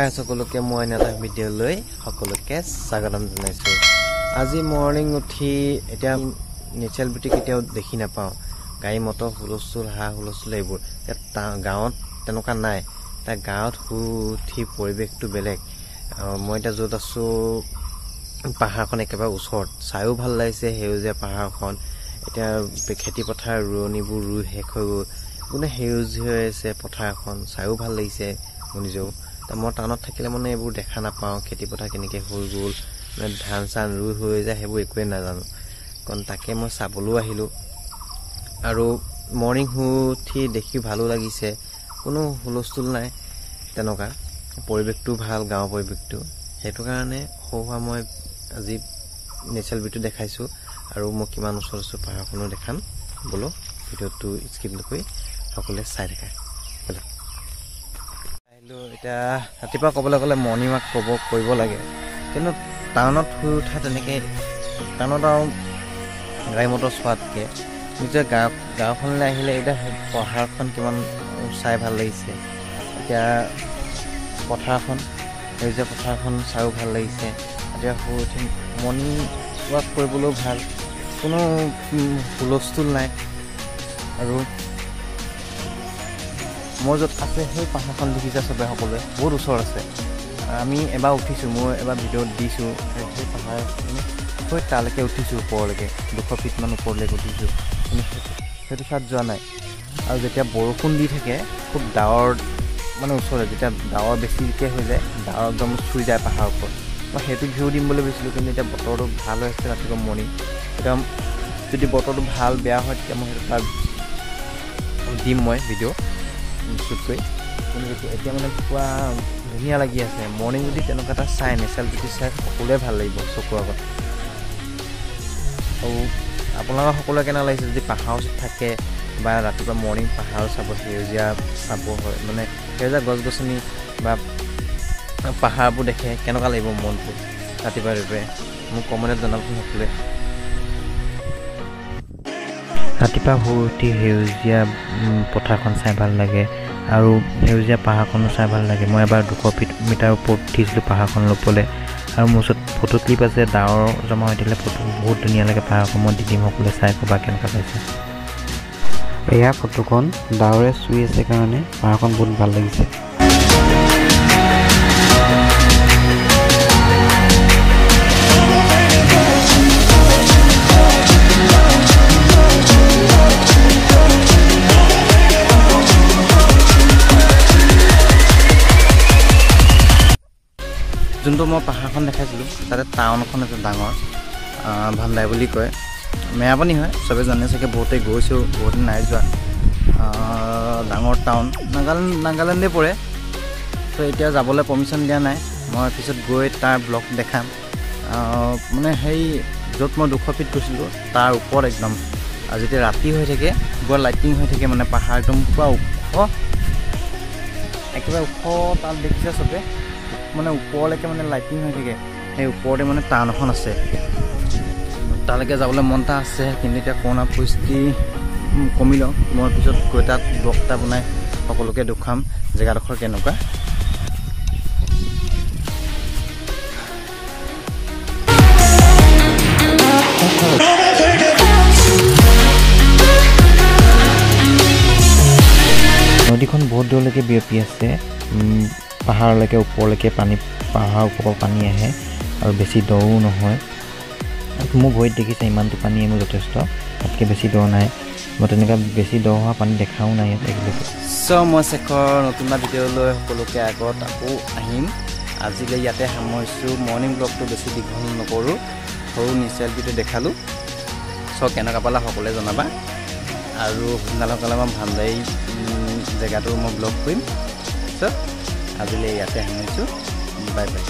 হাই সকলোকে মই এটা ভিডিঅ' লৈ সকলোকে স্বাগতম জনাইছো। আজি মৰ্নিং উঠি এতিয়া নেচাৰেল বিউটি কেতিয়াও দেখি নাপাওঁ। গাড়ী মটৰ হুলস্থুল হুলস্থুল এইবোৰ গাঁৱত তেনেকুৱা নাই। তাৰ গাঁৱত উঠি পৰিৱেশটো বেলেগ। মই এতিয়া য'ত আছো পাহাৰখন একেবাৰে ওচৰত, চাইও ভাল লাগিছে সেউজীয়া পাহাৰখন। এতিয়া খেতি পথাৰ ৰোৱনীবোৰ ৰুই শেষ হৈ গ'ল, মানে সেউজ হৈ আছে পথাৰখন, চাইও ভাল লাগিছে মোৰ নিজেও। মই টাউনত থাকিলে মানে এইবোৰ দেখা নাপাওঁ, খেতি পথাৰ কেনেকৈ হৈ গ'ল, মানে ধান চান ৰুই হৈ যায় সেইবোৰ একোৱেই নাজানো। কাৰণ তাকে মই চাবলৈও আহিলোঁ। আৰু মৰ্ণিং শুই উঠি দেখি ভালো লাগিছে, কোনো হুলস্থুল নাই তেনেকুৱা, পৰিৱেশটো ভাল, গাঁৱৰ পৰিৱেশটো। সেইটো কাৰণে সৰুসুৰা মই আজি নেচাৰেল বিউটি দেখাইছোঁ। আৰু মই কিমান ওচৰত আছোঁ পাহাৰখনো দেখাম। বোলো ভিডিঅ'টো স্কিপ নকৰি সকলোৱে চাই থাকে। আহিলোঁ এতিয়া ৰাতিপুৱা ক'বলৈ গ'লে মৰ্ণিং ৱাক কৰিব লাগে, কিন্তু টাউনত শুই উঠা তেনেকৈ টাউনত আৰু গাড়ী মটৰ চোৱাতকৈ নিজৰ গাঁওখনলৈ আহিলে এতিয়া পাহাৰখন কিমান চাই ভাল লাগিছে। এতিয়া পথাৰখন সেউজীয়া পথাৰখন চাইও ভাল লাগিছে। এতিয়া শুই উঠি মৰ্ণিং ৱাক কৰিবলৈও ভাল, কোনো হুলস্থুল নাই। আৰু মই য'ত আছে সেই পাহাৰখন দেখিছে চবে সকলোৱে, বহুত ওচৰত আছে। আমি এবাৰ উঠিছোঁ, মই এবাৰ ভিডিঅ'ত দিছোঁ, সেই পাহাৰ হৈ তালৈকে উঠিছোঁ, ওপৰলৈকে 200 ফিটমান ওপৰলৈকে উঠিছোঁ, কিন্তু সেইটো চাত যোৱা নাই। আৰু যেতিয়া বৰষুণ দি থাকে খুব ডাৱৰ মানে ওচৰতে, যেতিয়া ডাৱৰ বেছিকৈ হৈ যায়, ডাৱৰ একদম চুই যায় পাহাৰৰ ওপৰত, মই সেইটো ভিউ দিম বুলি ভাবিছিলোঁ। কিন্তু এতিয়া বতৰটো ভাল হৈ আছে ৰাতিপুৱা মৰ্ণিং। এতিয়া যদি বতৰটো ভাল বেয়া হয় তেতিয়া মই সেইটো তাত দিম মই ভিডিঅ' শ্বুট কৰি। কিন্তু এতিয়া মানে পুৰা ধুনীয়া লাগি আছে। মৰ্ণিং যদি তেনেকুৱা এটা চাই নেচাৰেল বিউটি চাই সকলোৱে ভাল লাগিব চকুৰ আগত। আৰু আপোনালোকৰ সকলোৱে কেনেকুৱা লাগিছে যদি পাহাৰৰ ওচৰত থাকে বা ৰাতিপুৱা মৰ্ণিং পাহাৰ চাব, সেউজীয়া চাব, হয় মানে সেউজীয়া গছ গছনি বা পাহাৰবোৰ দেখে কেনেকুৱা লাগিব মনটো ৰাতিপুৱা ৰাতিপুৱাই, মোক কমেণ্টত জনাবচোন সকলোৱে। ৰাতিপুৱা শুই উঠি সেউজীয়া পথাৰখন চাই ভাল লাগে আৰু সেউজীয়া পাহাৰখনো চাই ভাল লাগে। মই এবাৰ 200 মিটাৰ ওপৰত উঠিছিলোঁ পাহাৰখন ল'বলৈ, আৰু মোৰ ওচৰত ফটো ক্লিপ আছে, ডাৱৰ জমা হৈ থাকিলে ফটো বহুত ধুনীয়া লাগে পাহাৰখন। মই দি দিম সকলোৱে চাই ক'বা কেনেকুৱা পাইছে। এয়া ফটোখন ডাৱৰে চুই আছে কাৰণে পাহাৰখন বহুত ভাল লাগিছে। যোনটো মই পাহাৰখন দেখাইছিলোঁ তাতে টাউন এখন আছে ডাঙৰ, ভাণ্ডাই বুলি কয়, মেৰাপানী হয়, চবে জানে চাগে, বহুতেই গৈছোঁ, বহুতে নাই যোৱা। ডাঙৰ টাউন নাগালেণ্ডে পৰে। ত' এতিয়া যাবলৈ পাৰ্মিশ্যন দিয়া নাই, মই পিছত গৈ তাৰ ব্লগ দেখাম। মানে সেই য'ত মই 200 ফিট গৈছিলোঁ তাৰ ওপৰত একদম, আৰু যেতিয়া ৰাতি হৈ থাকে পুৰা লাইটিং হৈ থাকে, মানে পাহাৰ একদম পুৰা ওখ, একেবাৰে ওখ, তাত দেখিছে চবে, মানে ওপৰলৈকে মানে লাইটিং হৈ থাকে। সেই ওপৰতে মানে টাউন এখন আছে, তালৈকে যাবলৈ মন এটা আছে। কিন্তু এতিয়া কৰোণা পৰিস্থিতি কমি লওঁ, মই পিছত গৈ তাত ব্লগ এটা বনাই সকলোকে দেখুৱাম জেগাডোখৰ কেনেকুৱা। নদীখন বহুত দূৰলৈকে বিয়পি আছে, পাহাৰলৈকে ওপৰলৈকে পাহাৰৰ ওপৰৰ পানী আহে, আৰু বেছি দও নহয়। মোৰ ভৰিত দেখিছে ইমানটো পানী মোৰ যথেষ্ট, তাতকৈ বেছি দ নাই। মই তেনেকুৱা বেছি দ হোৱা পানী দেখাও নাই ইয়াত একেলগে। মই শেষৰ নতুন এটা ভিডিঅ' লৈ সকলোকে আগত আকৌ আহিম। আজিলৈ ইয়াতে সামৰিছোঁ। মৰ্ণিং ব্লগটো বেছি দীঘল নকৰোঁ, সৰু নেচাৰেল বিউটি দেখালোঁ। কেনেকুৱা পালা সকলোৱে জনাবা। আৰু সেইদিনালৈ মই ভাণ্ডাই জেগাটো মই ব্লগ কৰিম। আজিলৈ ইয়াতে সামৰিছোঁ, বাই বাই।